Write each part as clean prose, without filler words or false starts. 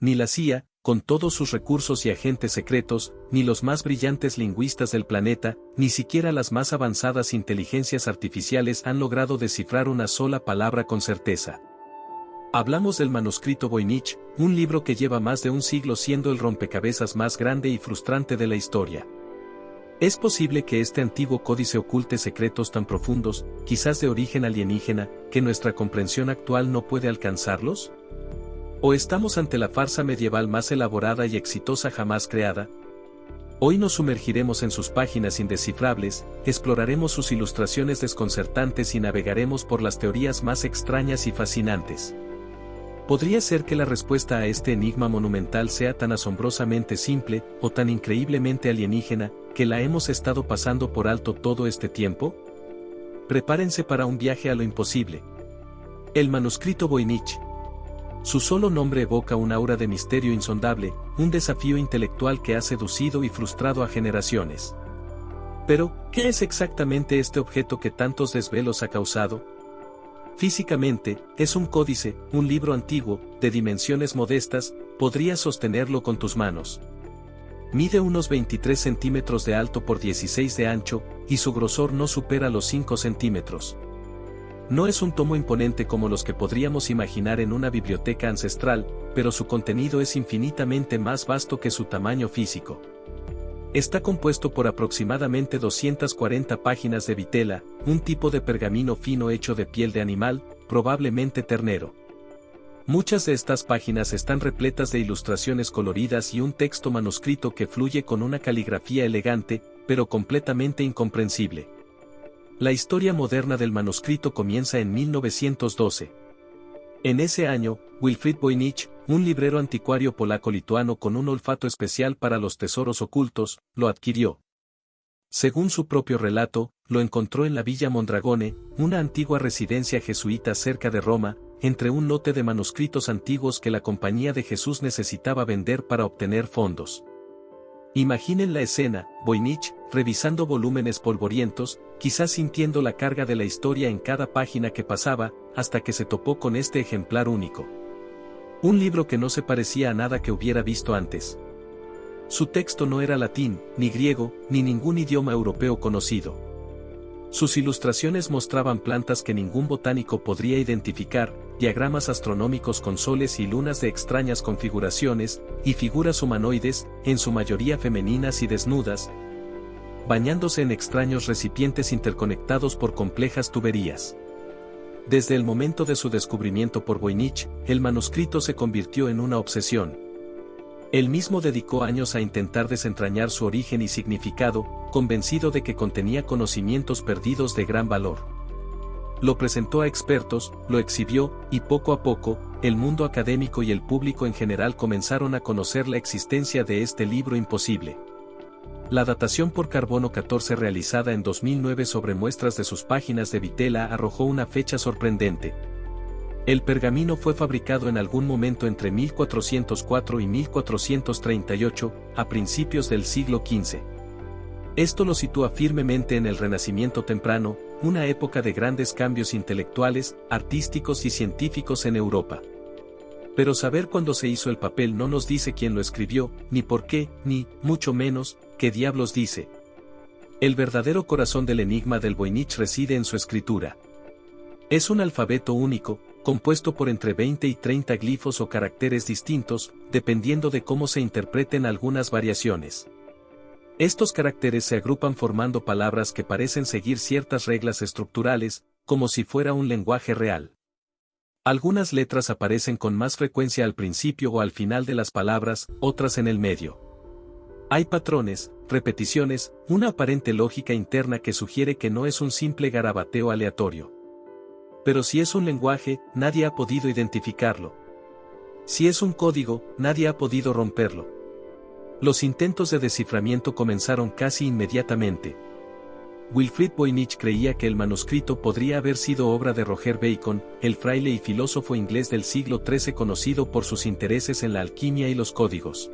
Ni la CIA, con todos sus recursos y agentes secretos, ni los más brillantes lingüistas del planeta, ni siquiera las más avanzadas inteligencias artificiales han logrado descifrar una sola palabra con certeza. Hablamos del manuscrito Voynich, un libro que lleva más de un siglo siendo el rompecabezas más grande y frustrante de la historia. ¿Es posible que este antiguo códice oculte secretos tan profundos, quizás de origen alienígena, que nuestra comprensión actual no puede alcanzarlos? ¿O estamos ante la farsa medieval más elaborada y exitosa jamás creada? Hoy nos sumergiremos en sus páginas indescifrables, exploraremos sus ilustraciones desconcertantes y navegaremos por las teorías más extrañas y fascinantes. ¿Podría ser que la respuesta a este enigma monumental sea tan asombrosamente simple, o tan increíblemente alienígena, que la hemos estado pasando por alto todo este tiempo? Prepárense para un viaje a lo imposible. El manuscrito Voynich. Su solo nombre evoca un aura de misterio insondable, un desafío intelectual que ha seducido y frustrado a generaciones. Pero, ¿qué es exactamente este objeto que tantos desvelos ha causado? Físicamente, es un códice, un libro antiguo, de dimensiones modestas, podrías sostenerlo con tus manos. Mide unos 23 centímetros de alto por 16 de ancho, y su grosor no supera los 5 centímetros. No es un tomo imponente como los que podríamos imaginar en una biblioteca ancestral, pero su contenido es infinitamente más vasto que su tamaño físico. Está compuesto por aproximadamente 240 páginas de vitela, un tipo de pergamino fino hecho de piel de animal, probablemente ternero. Muchas de estas páginas están repletas de ilustraciones coloridas y un texto manuscrito que fluye con una caligrafía elegante, pero completamente incomprensible. La historia moderna del manuscrito comienza en 1912. En ese año, Wilfrid Voynich, un librero anticuario polaco-lituano con un olfato especial para los tesoros ocultos, lo adquirió. Según su propio relato, lo encontró en la Villa Mondragone, una antigua residencia jesuita cerca de Roma, entre un lote de manuscritos antiguos que la Compañía de Jesús necesitaba vender para obtener fondos. Imaginen la escena, Voynich, revisando volúmenes polvorientos, quizás sintiendo la carga de la historia en cada página que pasaba, hasta que se topó con este ejemplar único. Un libro que no se parecía a nada que hubiera visto antes. Su texto no era latín, ni griego, ni ningún idioma europeo conocido. Sus ilustraciones mostraban plantas que ningún botánico podría identificar, diagramas astronómicos con soles y lunas de extrañas configuraciones, y figuras humanoides, en su mayoría femeninas y desnudas, bañándose en extraños recipientes interconectados por complejas tuberías. Desde el momento de su descubrimiento por Voynich, el manuscrito se convirtió en una obsesión. Él mismo dedicó años a intentar desentrañar su origen y significado, convencido de que contenía conocimientos perdidos de gran valor. Lo presentó a expertos, lo exhibió, y poco a poco, el mundo académico y el público en general comenzaron a conocer la existencia de este libro imposible. La datación por carbono 14 realizada en 2009 sobre muestras de sus páginas de vitela arrojó una fecha sorprendente. El pergamino fue fabricado en algún momento entre 1404 y 1438, a principios del siglo XV. Esto lo sitúa firmemente en el Renacimiento temprano, una época de grandes cambios intelectuales, artísticos y científicos en Europa. Pero saber cuándo se hizo el papel no nos dice quién lo escribió, ni por qué, ni, mucho menos, qué diablos dice. El verdadero corazón del enigma del Voynich reside en su escritura. Es un alfabeto único, compuesto por entre 20 y 30 glifos o caracteres distintos, dependiendo de cómo se interpreten algunas variaciones. Estos caracteres se agrupan formando palabras que parecen seguir ciertas reglas estructurales, como si fuera un lenguaje real. Algunas letras aparecen con más frecuencia al principio o al final de las palabras, otras en el medio. Hay patrones, repeticiones, una aparente lógica interna que sugiere que no es un simple garabateo aleatorio. Pero si es un lenguaje, nadie ha podido identificarlo. Si es un código, nadie ha podido romperlo. Los intentos de desciframiento comenzaron casi inmediatamente. Wilfrid Voynich creía que el manuscrito podría haber sido obra de Roger Bacon, el fraile y filósofo inglés del siglo XIII conocido por sus intereses en la alquimia y los códigos.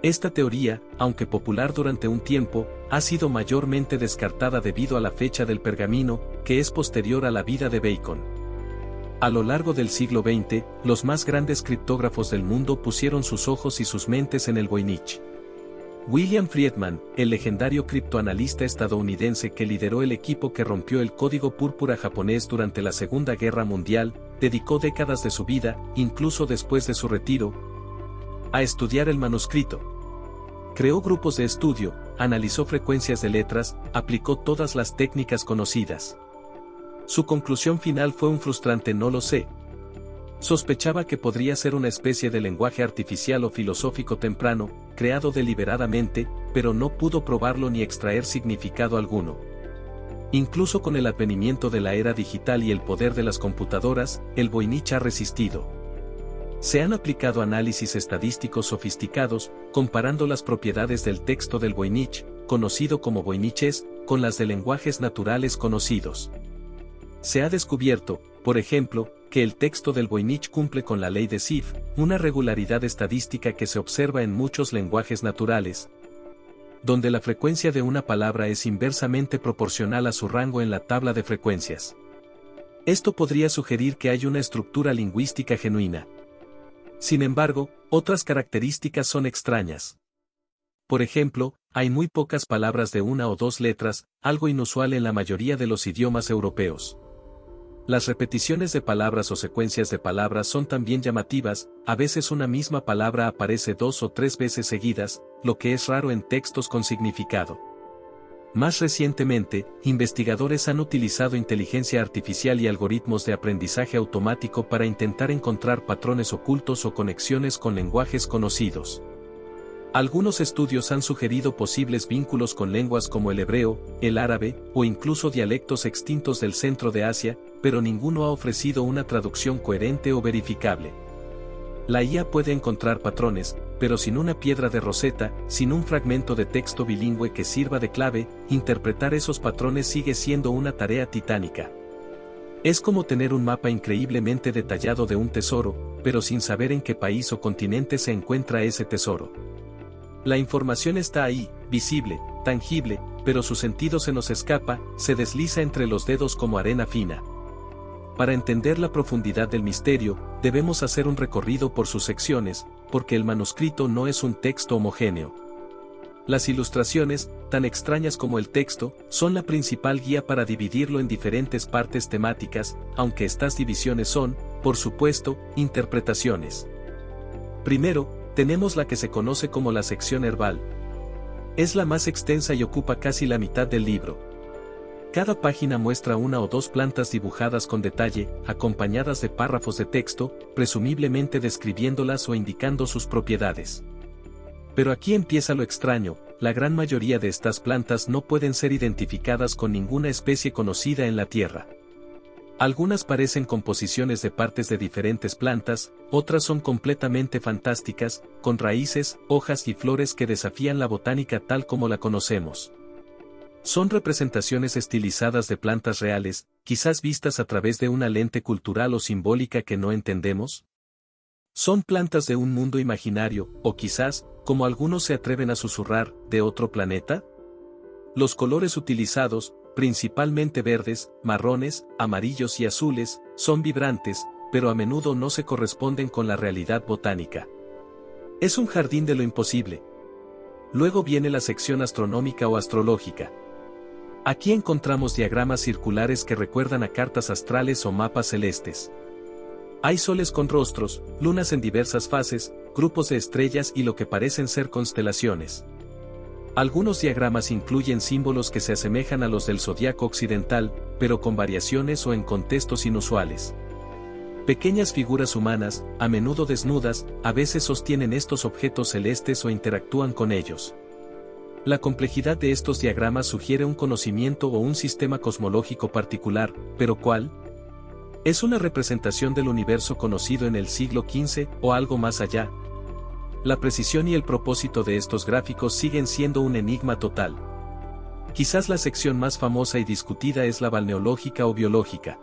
Esta teoría, aunque popular durante un tiempo, ha sido mayormente descartada debido a la fecha del pergamino, que es posterior a la vida de Bacon. A lo largo del siglo XX, los más grandes criptógrafos del mundo pusieron sus ojos y sus mentes en el Voynich. William Friedman, el legendario criptoanalista estadounidense que lideró el equipo que rompió el código púrpura japonés durante la Segunda Guerra Mundial, dedicó décadas de su vida, incluso después de su retiro, a estudiar el manuscrito. Creó grupos de estudio, analizó frecuencias de letras, aplicó todas las técnicas conocidas. Su conclusión final fue un frustrante "no lo sé". Sospechaba que podría ser una especie de lenguaje artificial o filosófico temprano, creado deliberadamente, pero no pudo probarlo ni extraer significado alguno. Incluso con el advenimiento de la era digital y el poder de las computadoras, el Voynich ha resistido. Se han aplicado análisis estadísticos sofisticados, comparando las propiedades del texto del Voynich, conocido como Voyniches, con las de lenguajes naturales conocidos. Se ha descubierto, por ejemplo, que el texto del Voynich cumple con la ley de Zipf, una regularidad estadística que se observa en muchos lenguajes naturales, donde la frecuencia de una palabra es inversamente proporcional a su rango en la tabla de frecuencias. Esto podría sugerir que hay una estructura lingüística genuina. Sin embargo, otras características son extrañas. Por ejemplo, hay muy pocas palabras de una o dos letras, algo inusual en la mayoría de los idiomas europeos. Las repeticiones de palabras o secuencias de palabras son también llamativas, a veces una misma palabra aparece 2 o 3 veces seguidas, lo que es raro en textos con significado. Más recientemente, investigadores han utilizado inteligencia artificial y algoritmos de aprendizaje automático para intentar encontrar patrones ocultos o conexiones con lenguajes conocidos. Algunos estudios han sugerido posibles vínculos con lenguas como el hebreo, el árabe, o incluso dialectos extintos del centro de Asia, pero ninguno ha ofrecido una traducción coherente o verificable. La IA puede encontrar patrones, pero sin una piedra de Rosetta, sin un fragmento de texto bilingüe que sirva de clave, interpretar esos patrones sigue siendo una tarea titánica. Es como tener un mapa increíblemente detallado de un tesoro, pero sin saber en qué país o continente se encuentra ese tesoro. La información está ahí, visible, tangible, pero su sentido se nos escapa, se desliza entre los dedos como arena fina. Para entender la profundidad del misterio, debemos hacer un recorrido por sus secciones, porque el manuscrito no es un texto homogéneo. Las ilustraciones, tan extrañas como el texto, son la principal guía para dividirlo en diferentes partes temáticas, aunque estas divisiones son, por supuesto, interpretaciones. Primero, tenemos la que se conoce como la sección herbal. Es la más extensa y ocupa casi la mitad del libro. Cada página muestra una o dos plantas dibujadas con detalle, acompañadas de párrafos de texto, presumiblemente describiéndolas o indicando sus propiedades. Pero aquí empieza lo extraño, la gran mayoría de estas plantas no pueden ser identificadas con ninguna especie conocida en la Tierra. Algunas parecen composiciones de partes de diferentes plantas, otras son completamente fantásticas, con raíces, hojas y flores que desafían la botánica tal como la conocemos. Son representaciones estilizadas de plantas reales, quizás vistas a través de una lente cultural o simbólica que no entendemos. Son plantas de un mundo imaginario, o quizás, como algunos se atreven a susurrar, de otro planeta. Los colores utilizados, principalmente verdes, marrones, amarillos y azules, son vibrantes, pero a menudo no se corresponden con la realidad botánica. Es un jardín de lo imposible. Luego viene la sección astronómica o astrológica. Aquí encontramos diagramas circulares que recuerdan a cartas astrales o mapas celestes. Hay soles con rostros, lunas en diversas fases, grupos de estrellas y lo que parecen ser constelaciones. Algunos diagramas incluyen símbolos que se asemejan a los del zodiaco occidental, pero con variaciones o en contextos inusuales. Pequeñas figuras humanas, a menudo desnudas, a veces sostienen estos objetos celestes o interactúan con ellos. La complejidad de estos diagramas sugiere un conocimiento o un sistema cosmológico particular, pero ¿cuál? ¿Es una representación del universo conocido en el siglo XV o algo más allá? La precisión y el propósito de estos gráficos siguen siendo un enigma total. Quizás la sección más famosa y discutida es la balneológica o biológica.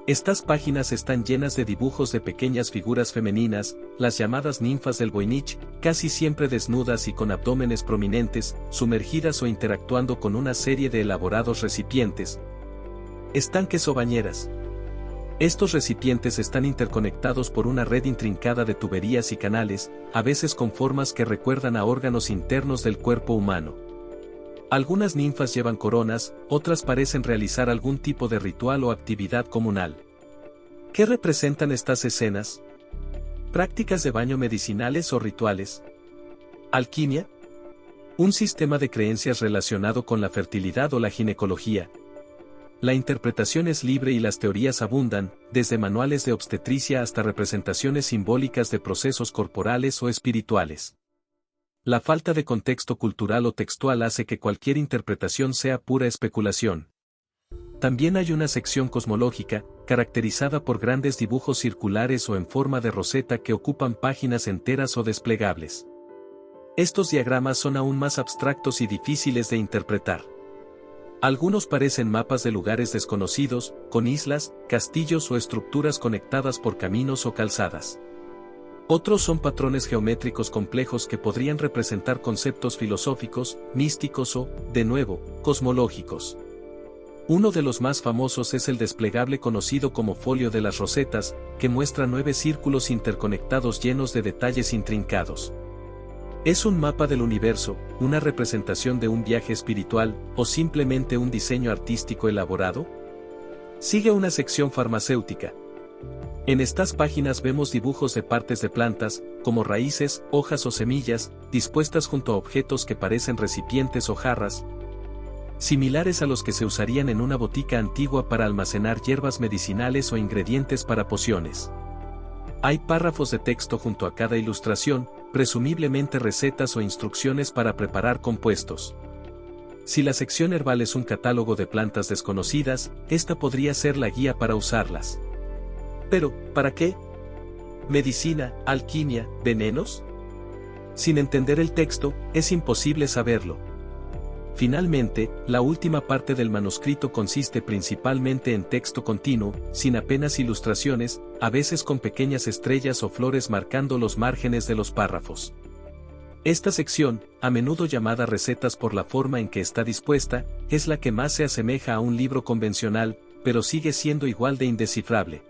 Estas páginas están llenas de dibujos de pequeñas figuras femeninas, las llamadas ninfas del Voynich, casi siempre desnudas y con abdómenes prominentes, sumergidas o interactuando con una serie de elaborados recipientes, estanques o bañeras. Estos recipientes están interconectados por una red intrincada de tuberías y canales, a veces con formas que recuerdan a órganos internos del cuerpo humano. Algunas ninfas llevan coronas, otras parecen realizar algún tipo de ritual o actividad comunal. ¿Qué representan estas escenas? ¿Prácticas de baño medicinales o rituales? ¿Alquimia? ¿Un sistema de creencias relacionado con la fertilidad o la ginecología? La interpretación es libre y las teorías abundan, desde manuales de obstetricia hasta representaciones simbólicas de procesos corporales o espirituales. La falta de contexto cultural o textual hace que cualquier interpretación sea pura especulación. También hay una sección cosmológica, caracterizada por grandes dibujos circulares o en forma de roseta que ocupan páginas enteras o desplegables. Estos diagramas son aún más abstractos y difíciles de interpretar. Algunos parecen mapas de lugares desconocidos, con islas, castillos o estructuras conectadas por caminos o calzadas. Otros son patrones geométricos complejos que podrían representar conceptos filosóficos, místicos o, de nuevo, cosmológicos. Uno de los más famosos es el desplegable conocido como folio de las rosetas, que muestra 9 círculos interconectados llenos de detalles intrincados. ¿Es un mapa del universo, una representación de un viaje espiritual, o simplemente un diseño artístico elaborado? Sigue una sección farmacéutica. En estas páginas vemos dibujos de partes de plantas, como raíces, hojas o semillas, dispuestas junto a objetos que parecen recipientes o jarras, similares a los que se usarían en una botica antigua para almacenar hierbas medicinales o ingredientes para pociones. Hay párrafos de texto junto a cada ilustración, presumiblemente recetas o instrucciones para preparar compuestos. Si la sección herbal es un catálogo de plantas desconocidas, esta podría ser la guía para usarlas. Pero, ¿para qué? ¿Medicina, alquimia, venenos? Sin entender el texto, es imposible saberlo. Finalmente, la última parte del manuscrito consiste principalmente en texto continuo, sin apenas ilustraciones, a veces con pequeñas estrellas o flores marcando los márgenes de los párrafos. Esta sección, a menudo llamada recetas por la forma en que está dispuesta, es la que más se asemeja a un libro convencional, pero sigue siendo igual de indescifrable.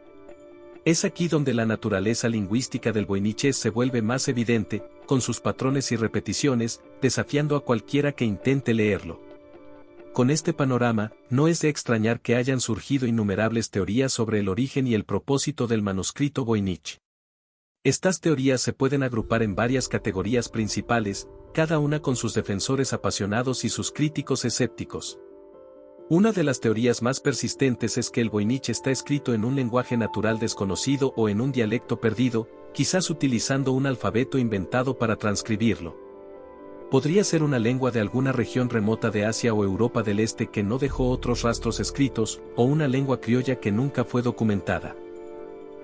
Es aquí donde la naturaleza lingüística del voiniches se vuelve más evidente, con sus patrones y repeticiones, desafiando a cualquiera que intente leerlo. Con este panorama, no es de extrañar que hayan surgido innumerables teorías sobre el origen y el propósito del manuscrito voynich. Estas teorías se pueden agrupar en varias categorías principales, cada una con sus defensores apasionados y sus críticos escépticos. Una de las teorías más persistentes es que el voynich está escrito en un lenguaje natural desconocido o en un dialecto perdido, quizás utilizando un alfabeto inventado para transcribirlo. Podría ser una lengua de alguna región remota de Asia o Europa del Este que no dejó otros rastros escritos, o una lengua criolla que nunca fue documentada.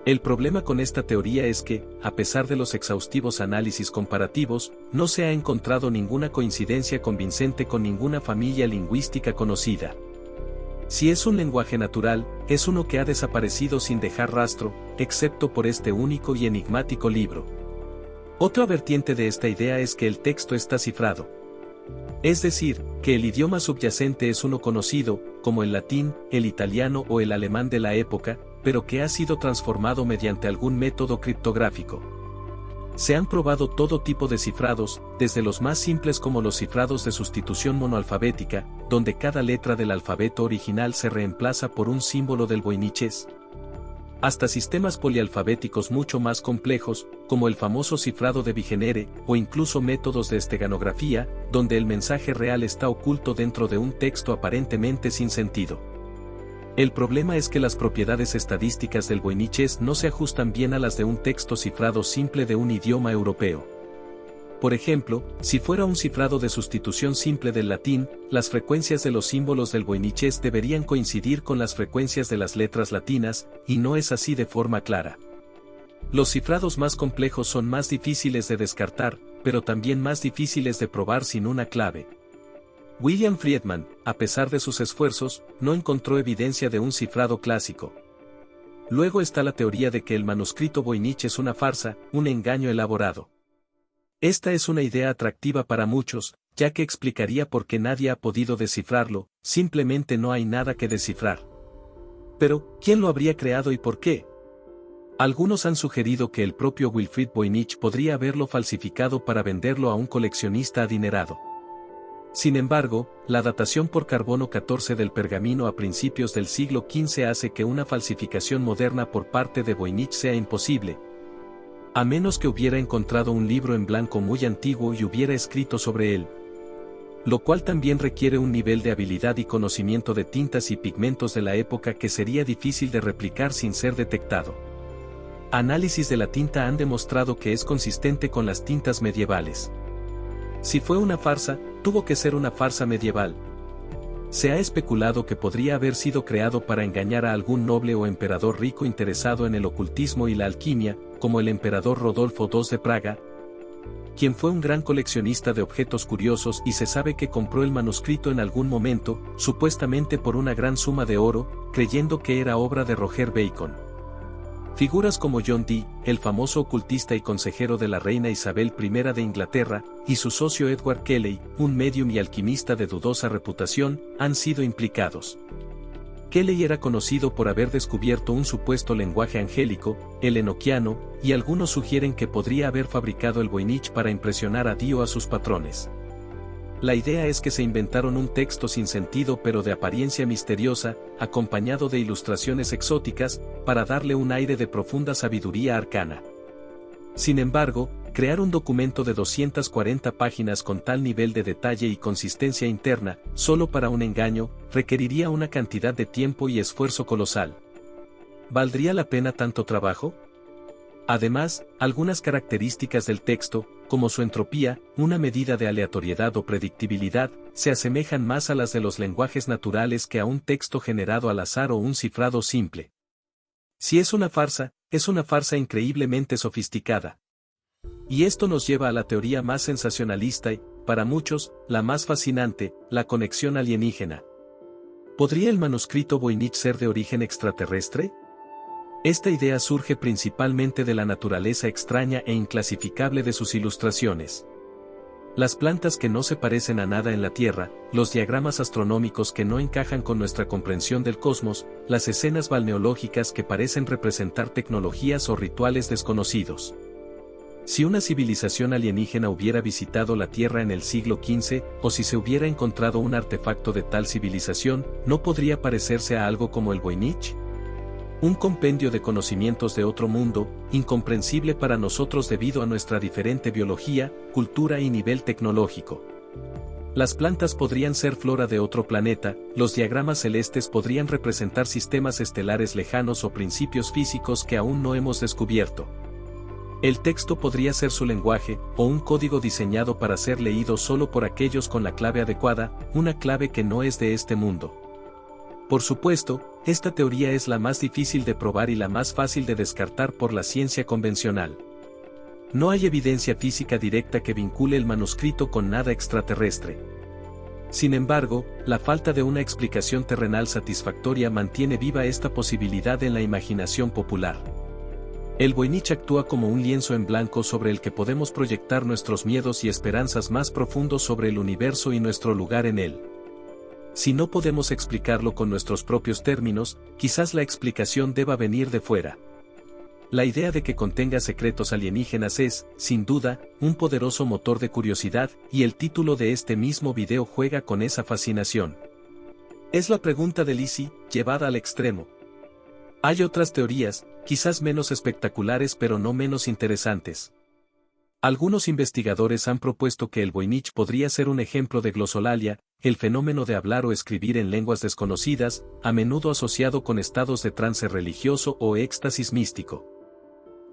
El problema con esta teoría es que, a pesar de los exhaustivos análisis comparativos, no se ha encontrado ninguna coincidencia convincente con ninguna familia lingüística conocida. Si es un lenguaje natural, es uno que ha desaparecido sin dejar rastro, excepto por este único y enigmático libro. Otra vertiente de esta idea es que el texto está cifrado. Es decir, que el idioma subyacente es uno conocido, como el latín, el italiano o el alemán de la época, pero que ha sido transformado mediante algún método criptográfico. Se han probado todo tipo de cifrados, desde los más simples como los cifrados de sustitución monoalfabética, donde cada letra del alfabeto original se reemplaza por un símbolo del voiniches, hasta sistemas polialfabéticos mucho más complejos, como el famoso cifrado de Vigenère, o incluso métodos de esteganografía, donde el mensaje real está oculto dentro de un texto aparentemente sin sentido. El problema es que las propiedades estadísticas del voiniches no se ajustan bien a las de un texto cifrado simple de un idioma europeo. Por ejemplo, si fuera un cifrado de sustitución simple del latín, las frecuencias de los símbolos del voiniches deberían coincidir con las frecuencias de las letras latinas, y no es así de forma clara. Los cifrados más complejos son más difíciles de descartar, pero también más difíciles de probar sin una clave. William Friedman, a pesar de sus esfuerzos, no encontró evidencia de un cifrado clásico. Luego está la teoría de que el manuscrito voynich es una farsa, un engaño elaborado. Esta es una idea atractiva para muchos, ya que explicaría por qué nadie ha podido descifrarlo, simplemente no hay nada que descifrar. Pero, ¿quién lo habría creado y por qué? Algunos han sugerido que el propio Wilfrid Voynich podría haberlo falsificado para venderlo a un coleccionista adinerado. Sin embargo, la datación por carbono 14 del pergamino a principios del siglo XV hace que una falsificación moderna por parte de Voynich sea imposible, a menos que hubiera encontrado un libro en blanco muy antiguo y hubiera escrito sobre él, lo cual también requiere un nivel de habilidad y conocimiento de tintas y pigmentos de la época que sería difícil de replicar sin ser detectado. Análisis de la tinta han demostrado que es consistente con las tintas medievales. Si fue una farsa, tuvo que ser una farsa medieval. Se ha especulado que podría haber sido creado para engañar a algún noble o emperador rico interesado en el ocultismo y la alquimia, como el emperador Rodolfo II de Praga, quien fue un gran coleccionista de objetos curiosos y se sabe que compró el manuscrito en algún momento, supuestamente por una gran suma de oro, creyendo que era obra de Roger Bacon. Figuras como John Dee, el famoso ocultista y consejero de la reina Isabel I de Inglaterra, y su socio Edward Kelly, un médium y alquimista de dudosa reputación, han sido implicados. Kelly era conocido por haber descubierto un supuesto lenguaje angélico, el enoquiano, y algunos sugieren que podría haber fabricado el Voynich para impresionar a Dee o a sus patrones. La idea es que se inventaron un texto sin sentido pero de apariencia misteriosa, acompañado de ilustraciones exóticas, para darle un aire de profunda sabiduría arcana. Sin embargo, crear un documento de 240 páginas con tal nivel de detalle y consistencia interna, solo para un engaño, requeriría una cantidad de tiempo y esfuerzo colosal. ¿Valdría la pena tanto trabajo? Además, algunas características del texto, como su entropía, una medida de aleatoriedad o predictibilidad, se asemejan más a las de los lenguajes naturales que a un texto generado al azar o un cifrado simple. Si es una farsa increíblemente sofisticada. Y esto nos lleva a la teoría más sensacionalista y, para muchos, la más fascinante, la conexión alienígena. ¿Podría el manuscrito Voynich ser de origen extraterrestre? Esta idea surge principalmente de la naturaleza extraña e inclasificable de sus ilustraciones. Las plantas que no se parecen a nada en la Tierra, los diagramas astronómicos que no encajan con nuestra comprensión del cosmos, las escenas balneológicas que parecen representar tecnologías o rituales desconocidos. Si una civilización alienígena hubiera visitado la Tierra en el siglo XV, o si se hubiera encontrado un artefacto de tal civilización, ¿no podría parecerse a algo como el Voynich? Un compendio de conocimientos de otro mundo, incomprensible para nosotros debido a nuestra diferente biología, cultura y nivel tecnológico. Las plantas podrían ser flora de otro planeta, los diagramas celestes podrían representar sistemas estelares lejanos o principios físicos que aún no hemos descubierto. El texto podría ser su lenguaje, o un código diseñado para ser leído solo por aquellos con la clave adecuada, una clave que no es de este mundo. Por supuesto, esta teoría es la más difícil de probar y la más fácil de descartar por la ciencia convencional. No hay evidencia física directa que vincule el manuscrito con nada extraterrestre. Sin embargo, la falta de una explicación terrenal satisfactoria mantiene viva esta posibilidad en la imaginación popular. El Voynich actúa como un lienzo en blanco sobre el que podemos proyectar nuestros miedos y esperanzas más profundos sobre el universo y nuestro lugar en él. Si no podemos explicarlo con nuestros propios términos, quizás la explicación deba venir de fuera. La idea de que contenga secretos alienígenas es, sin duda, un poderoso motor de curiosidad, y el título de este mismo video juega con esa fascinación. Es la pregunta de Lizzie, llevada al extremo. Hay otras teorías, quizás menos espectaculares pero no menos interesantes. Algunos investigadores han propuesto que el Voynich podría ser un ejemplo de glosolalia, el fenómeno de hablar o escribir en lenguas desconocidas, a menudo asociado con estados de trance religioso o éxtasis místico.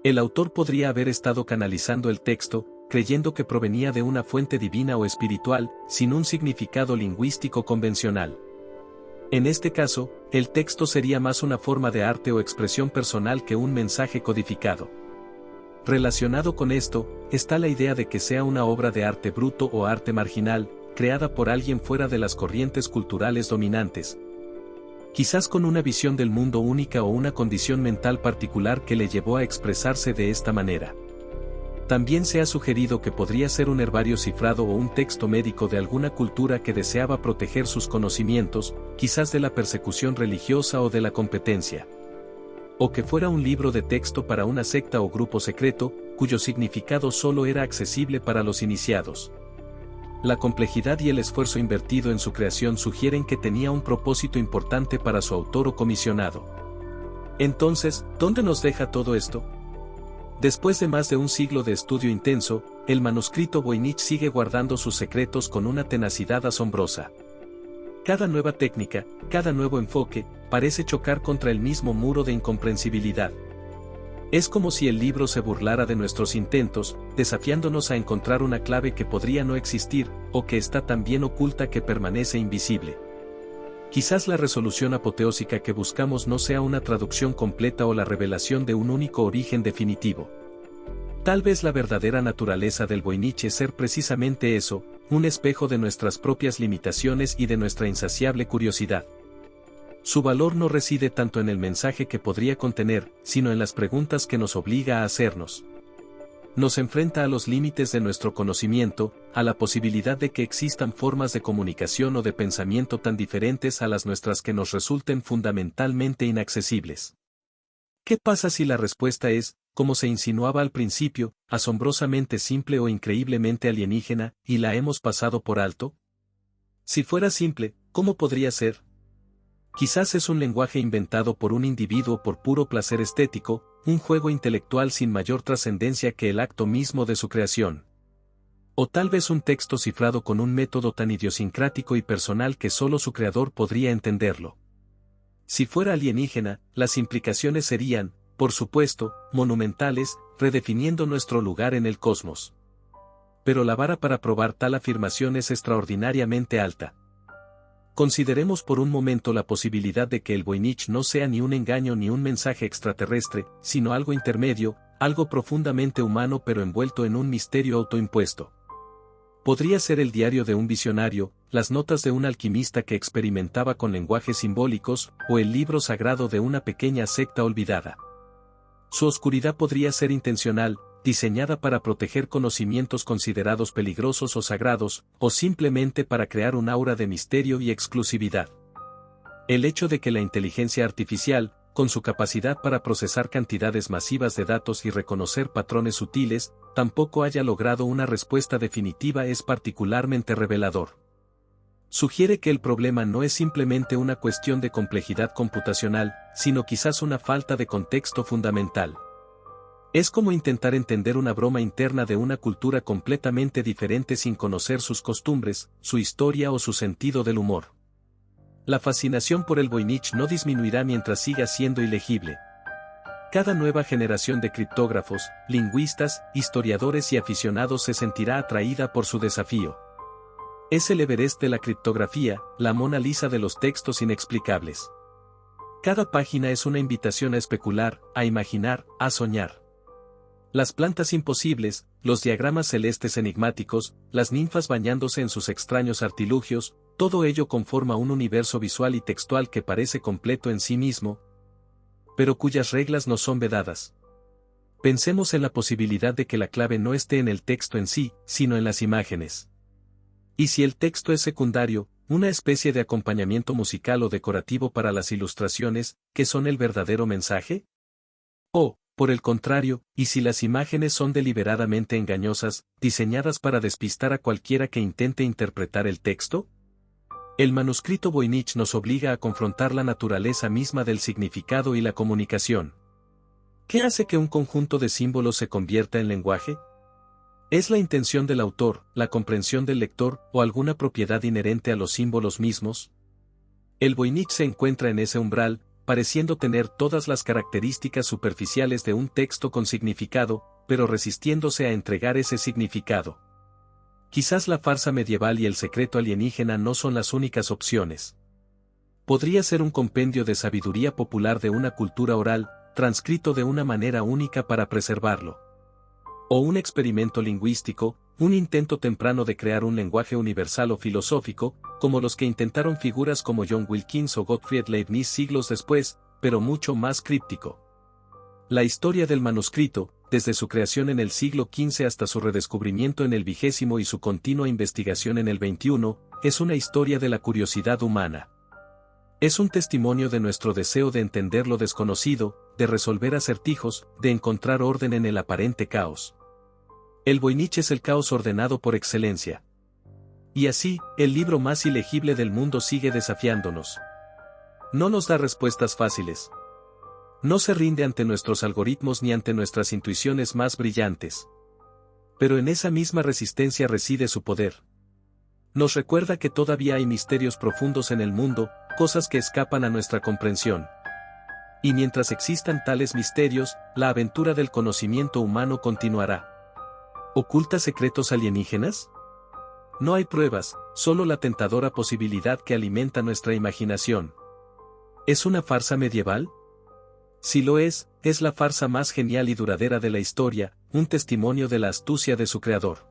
El autor podría haber estado canalizando el texto, creyendo que provenía de una fuente divina o espiritual, sin un significado lingüístico convencional. En este caso, el texto sería más una forma de arte o expresión personal que un mensaje codificado. Relacionado con esto, está la idea de que sea una obra de arte bruto o arte marginal, creada por alguien fuera de las corrientes culturales dominantes. Quizás con una visión del mundo única o una condición mental particular que le llevó a expresarse de esta manera. También se ha sugerido que podría ser un herbario cifrado o un texto médico de alguna cultura que deseaba proteger sus conocimientos, quizás de la persecución religiosa o de la competencia. O que fuera un libro de texto para una secta o grupo secreto, cuyo significado solo era accesible para los iniciados. La complejidad y el esfuerzo invertido en su creación sugieren que tenía un propósito importante para su autor o comisionado. Entonces, ¿dónde nos deja todo esto? Después de más de un siglo de estudio intenso, el manuscrito Voynich sigue guardando sus secretos con una tenacidad asombrosa. Cada nueva técnica, cada nuevo enfoque, parece chocar contra el mismo muro de incomprensibilidad. Es como si el libro se burlara de nuestros intentos, desafiándonos a encontrar una clave que podría no existir, o que está tan bien oculta que permanece invisible. Quizás la resolución apoteósica que buscamos no sea una traducción completa o la revelación de un único origen definitivo. Tal vez la verdadera naturaleza del Voynich es ser precisamente eso, un espejo de nuestras propias limitaciones y de nuestra insaciable curiosidad. Su valor no reside tanto en el mensaje que podría contener, sino en las preguntas que nos obliga a hacernos. Nos enfrenta a los límites de nuestro conocimiento, a la posibilidad de que existan formas de comunicación o de pensamiento tan diferentes a las nuestras que nos resulten fundamentalmente inaccesibles. ¿Qué pasa si la respuesta es, como se insinuaba al principio, asombrosamente simple o increíblemente alienígena, y la hemos pasado por alto? Si fuera simple, ¿cómo podría ser? Quizás es un lenguaje inventado por un individuo por puro placer estético, un juego intelectual sin mayor trascendencia que el acto mismo de su creación. O tal vez un texto cifrado con un método tan idiosincrático y personal que solo su creador podría entenderlo. Si fuera alienígena, las implicaciones serían, por supuesto, monumentales, redefiniendo nuestro lugar en el cosmos. Pero la vara para probar tal afirmación es extraordinariamente alta. Consideremos por un momento la posibilidad de que el Voynich no sea ni un engaño ni un mensaje extraterrestre, sino algo intermedio, algo profundamente humano pero envuelto en un misterio autoimpuesto. Podría ser el diario de un visionario, las notas de un alquimista que experimentaba con lenguajes simbólicos, o el libro sagrado de una pequeña secta olvidada. Su oscuridad podría ser intencional, diseñada para proteger conocimientos considerados peligrosos o sagrados, o simplemente para crear un aura de misterio y exclusividad. El hecho de que la inteligencia artificial, con su capacidad para procesar cantidades masivas de datos y reconocer patrones sutiles, tampoco haya logrado una respuesta definitiva es particularmente revelador. Sugiere que el problema no es simplemente una cuestión de complejidad computacional, sino quizás una falta de contexto fundamental. Es como intentar entender una broma interna de una cultura completamente diferente sin conocer sus costumbres, su historia o su sentido del humor. La fascinación por el Voynich no disminuirá mientras siga siendo ilegible. Cada nueva generación de criptógrafos, lingüistas, historiadores y aficionados se sentirá atraída por su desafío. Es el Everest de la criptografía, la Mona Lisa de los textos inexplicables. Cada página es una invitación a especular, a imaginar, a soñar. Las plantas imposibles, los diagramas celestes enigmáticos, las ninfas bañándose en sus extraños artilugios, todo ello conforma un universo visual y textual que parece completo en sí mismo, pero cuyas reglas no son vedadas. Pensemos en la posibilidad de que la clave no esté en el texto en sí, sino en las imágenes. Y si el texto es secundario, una especie de acompañamiento musical o decorativo para las ilustraciones, ¿qué son el verdadero mensaje? O, por el contrario, y si las imágenes son deliberadamente engañosas, diseñadas para despistar a cualquiera que intente interpretar el texto? El manuscrito Voynich nos obliga a confrontar la naturaleza misma del significado y la comunicación. ¿Qué hace que un conjunto de símbolos se convierta en lenguaje? ¿Es la intención del autor, la comprensión del lector, o alguna propiedad inherente a los símbolos mismos? El Voynich se encuentra en ese umbral, pareciendo tener todas las características superficiales de un texto con significado, pero resistiéndose a entregar ese significado. Quizás la farsa medieval y el secreto alienígena no son las únicas opciones. Podría ser un compendio de sabiduría popular de una cultura oral, transcrito de una manera única para preservarlo. O un experimento lingüístico, un intento temprano de crear un lenguaje universal o filosófico, como los que intentaron figuras como John Wilkins o Gottfried Leibniz siglos después, pero mucho más críptico. La historia del manuscrito, desde su creación en el siglo XV hasta su redescubrimiento en el XX y su continua investigación en el XXI, es una historia de la curiosidad humana. Es un testimonio de nuestro deseo de entender lo desconocido, de resolver acertijos, de encontrar orden en el aparente caos. El Voynich es el caos ordenado por excelencia. Y así, el libro más ilegible del mundo sigue desafiándonos. No nos da respuestas fáciles. No se rinde ante nuestros algoritmos ni ante nuestras intuiciones más brillantes. Pero en esa misma resistencia reside su poder. Nos recuerda que todavía hay misterios profundos en el mundo, cosas que escapan a nuestra comprensión. Y mientras existan tales misterios, la aventura del conocimiento humano continuará. ¿Oculta secretos alienígenas? No hay pruebas, solo la tentadora posibilidad que alimenta nuestra imaginación. ¿Es una farsa medieval? Si lo es la farsa más genial y duradera de la historia, un testimonio de la astucia de su creador.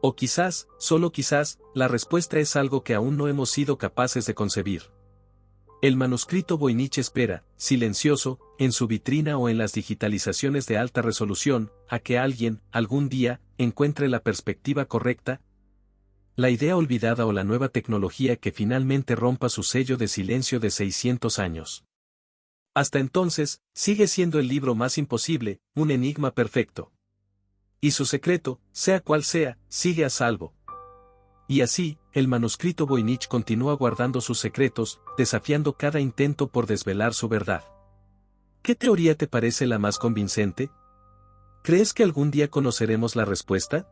O quizás, solo quizás, la respuesta es algo que aún no hemos sido capaces de concebir. El manuscrito Voynich espera, silencioso, en su vitrina o en las digitalizaciones de alta resolución, a que alguien, algún día, encuentre la perspectiva correcta, la idea olvidada o la nueva tecnología que finalmente rompa su sello de silencio de 600 años. Hasta entonces, sigue siendo el libro más imposible, un enigma perfecto. Y su secreto, sea cual sea, sigue a salvo. Y así, el manuscrito Voynich continúa guardando sus secretos, desafiando cada intento por desvelar su verdad. ¿Qué teoría te parece la más convincente? ¿Crees que algún día conoceremos la respuesta?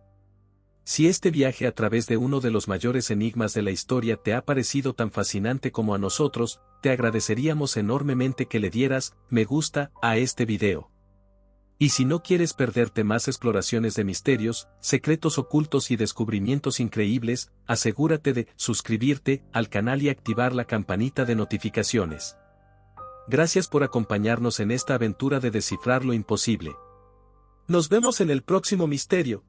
Si este viaje a través de uno de los mayores enigmas de la historia te ha parecido tan fascinante como a nosotros, te agradeceríamos enormemente que le dieras me gusta a este video. Y si no quieres perderte más exploraciones de misterios, secretos ocultos y descubrimientos increíbles, asegúrate de suscribirte al canal y activar la campanita de notificaciones. Gracias por acompañarnos en esta aventura de descifrar lo imposible. Nos vemos en el próximo misterio.